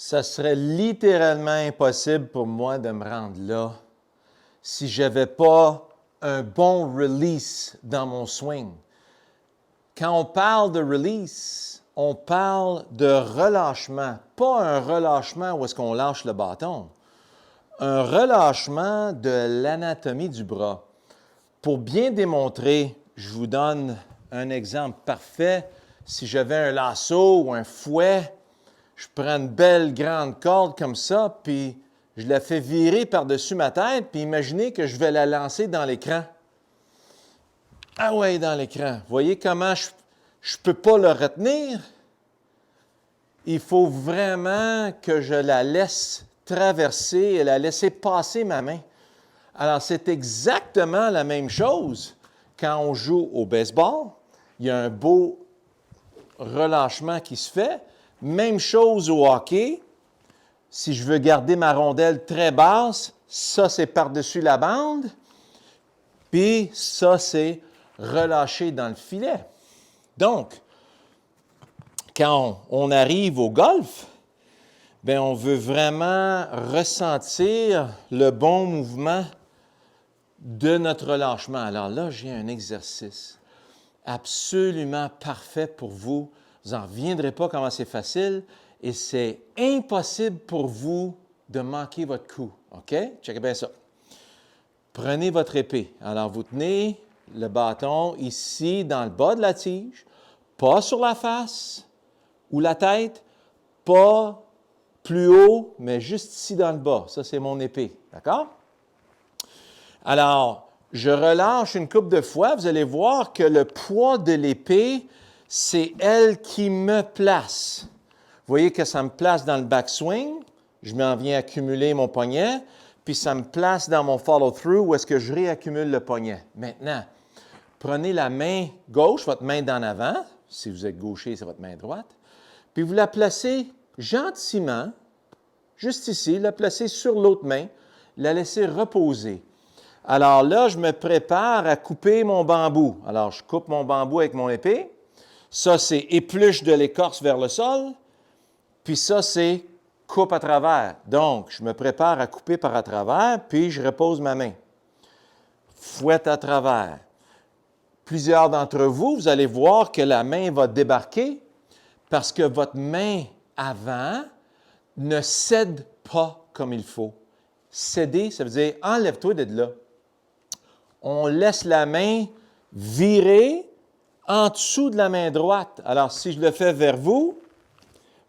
Ça serait littéralement impossible pour moi de me rendre là si je n'avais pas un bon release dans mon swing. Quand on parle de release, on parle de relâchement, pas un relâchement où est-ce qu'on lâche le bâton, un relâchement de l'anatomie du bras. Pour bien démontrer, je vous donne un exemple parfait. Si j'avais un lasso ou un fouet, je prends une belle grande corde comme ça, puis je la fais virer par-dessus ma tête, puis imaginez que je vais la lancer dans l'écran. Ah ouais, dans l'écran. Voyez comment je ne peux pas le retenir? Il faut vraiment que je la laisse traverser et la laisser passer ma main. Alors, c'est exactement la même chose quand on joue au baseball. Il y a un beau relâchement qui se fait. Même chose au hockey. Si je veux garder ma rondelle très basse, ça, c'est par-dessus la bande. Puis ça, c'est relâché dans le filet. Donc, quand on arrive au golf, bien, on veut vraiment ressentir le bon mouvement de notre relâchement. Alors là, j'ai un exercice absolument parfait pour vous. Vous n'en reviendrez pas comment c'est facile et c'est impossible pour vous de manquer votre coup. OK? Checkez bien ça. Prenez votre épée. Alors, vous tenez le bâton ici dans le bas de la tige, pas sur la face ou la tête, pas plus haut, mais juste ici dans le bas. Ça, c'est mon épée. D'accord? Alors, je relâche une couple de fois. Vous allez voir que le poids de l'épée, c'est elle qui me place. Vous voyez que ça me place dans le backswing. Je m'en viens accumuler mon poignet. Puis ça me place dans mon follow-through où est-ce que je réaccumule le poignet. Maintenant, prenez la main gauche, votre main d'en avant. Si vous êtes gaucher, c'est votre main droite. Puis vous la placez gentiment, juste ici, la placez sur l'autre main, la laissez reposer. Alors là, je me prépare à couper mon bambou. Alors, je coupe mon bambou avec mon épée. Ça, c'est épluche de l'écorce vers le sol. Puis ça, c'est coupe à travers. Donc, je me prépare à couper par à travers, puis je repose ma main. Fouette à travers. Plusieurs d'entre vous, vous allez voir que la main va débarquer parce que votre main avant ne cède pas comme il faut. Céder, ça veut dire enlève-toi de là. On laisse la main virer en dessous de la main droite. Alors, si je le fais vers vous,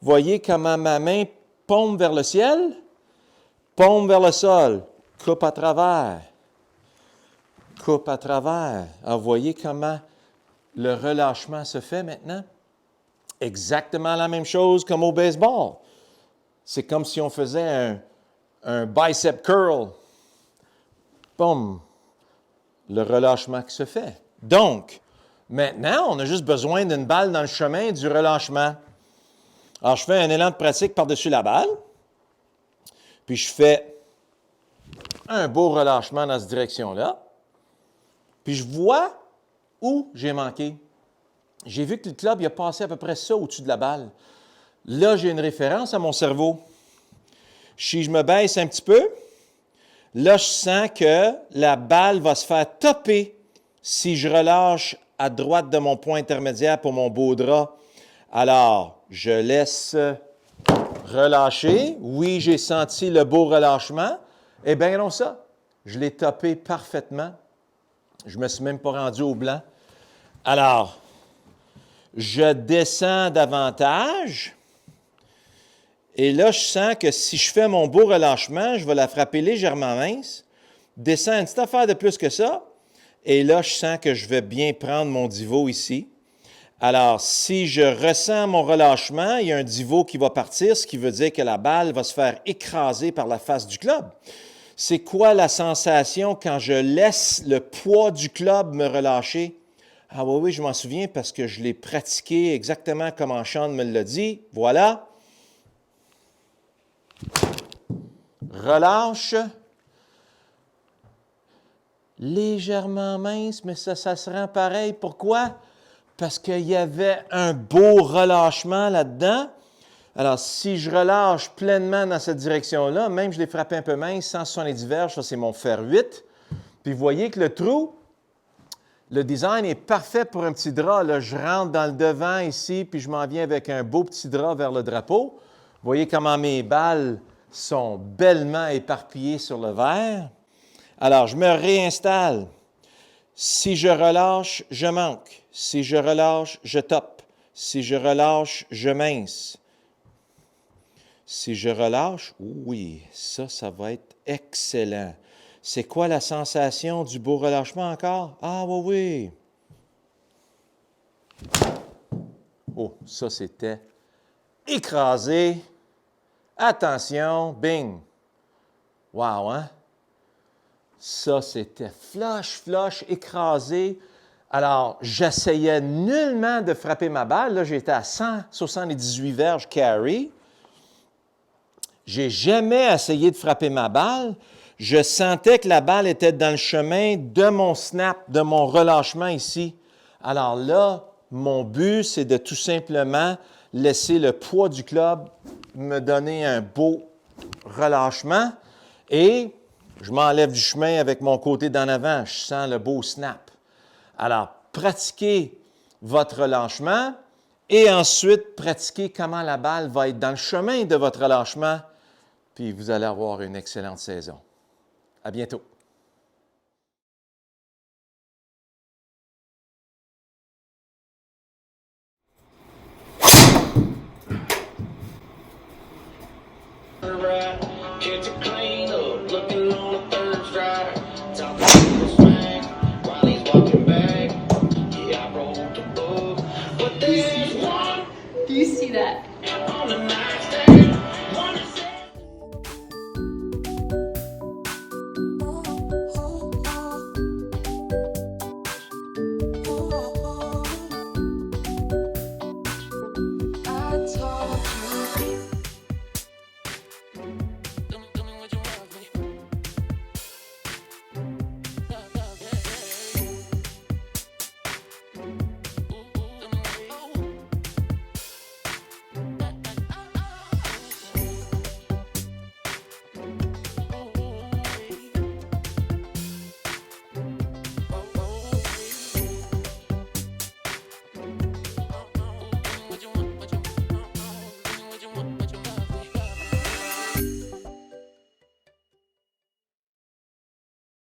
voyez comment ma main pompe vers le ciel, pompe vers le sol, coupe à travers, coupe à travers. Alors, voyez comment le relâchement se fait maintenant? Exactement la même chose comme au baseball. C'est comme si on faisait un bicep curl. Boum! Le relâchement qui se fait. Donc, maintenant, on a juste besoin d'une balle dans le chemin du relâchement. Alors, je fais un élan de pratique par-dessus la balle, puis je fais un beau relâchement dans cette direction-là, puis je vois où j'ai manqué. J'ai vu que le club il a passé à peu près ça au-dessus de la balle. Là, j'ai une référence à mon cerveau. Si je me baisse un petit peu, là, je sens que la balle va se faire topper si je relâche à droite de mon point intermédiaire pour mon beau drap. Alors, je laisse relâcher. Oui, j'ai senti le beau relâchement. Eh bien, non, ça, je l'ai topé parfaitement. Je ne me suis même pas rendu au blanc. Alors, je descends davantage. Et là, je sens que si je fais mon beau relâchement, je vais la frapper légèrement mince. Descends une petite affaire de plus que ça. Et là, je sens que je vais bien prendre mon divot ici. Alors, si je ressens mon relâchement, il y a un divot qui va partir, ce qui veut dire que la balle va se faire écraser par la face du club. C'est quoi la sensation quand je laisse le poids du club me relâcher? Ah oui, je m'en souviens parce que je l'ai pratiqué exactement comme Sean me l'a dit. Voilà. Relâche. Légèrement mince, mais ça se rend pareil. Pourquoi? Parce qu'il y avait un beau relâchement là-dedans. Alors, si je relâche pleinement dans cette direction-là, même je l'ai frappé un peu mince, 170 verges, ça c'est mon fer 8. Puis vous voyez que le trou, le design est parfait pour un petit drap. Là, je rentre dans le devant ici, puis je m'en viens avec un beau petit drap vers le drapeau. Vous voyez comment mes balles sont bellement éparpillées sur le verre. Alors, je me réinstalle. Si je relâche, je manque. Si je relâche, je top. Si je relâche, je mince. Si je relâche, oui, ça va être excellent. C'est quoi la sensation du beau relâchement encore? Ah oui, oui. Oh, ça c'était écrasé. Attention, bing. Wow, hein? Ça c'était flush, écrasé. Alors, j'essayais nullement de frapper ma balle. Là, j'étais à 178 verges carry. J'ai jamais essayé de frapper ma balle. Je sentais que la balle était dans le chemin de mon snap, de mon relâchement ici. Alors là, mon but, c'est de tout simplement laisser le poids du club me donner un beau relâchement et je m'enlève du chemin avec mon côté d'en avant. Je sens le beau snap. Alors, pratiquez votre relâchement et ensuite pratiquez comment la balle va être dans le chemin de votre relâchement. Puis vous allez avoir une excellente saison. À bientôt. Can't declare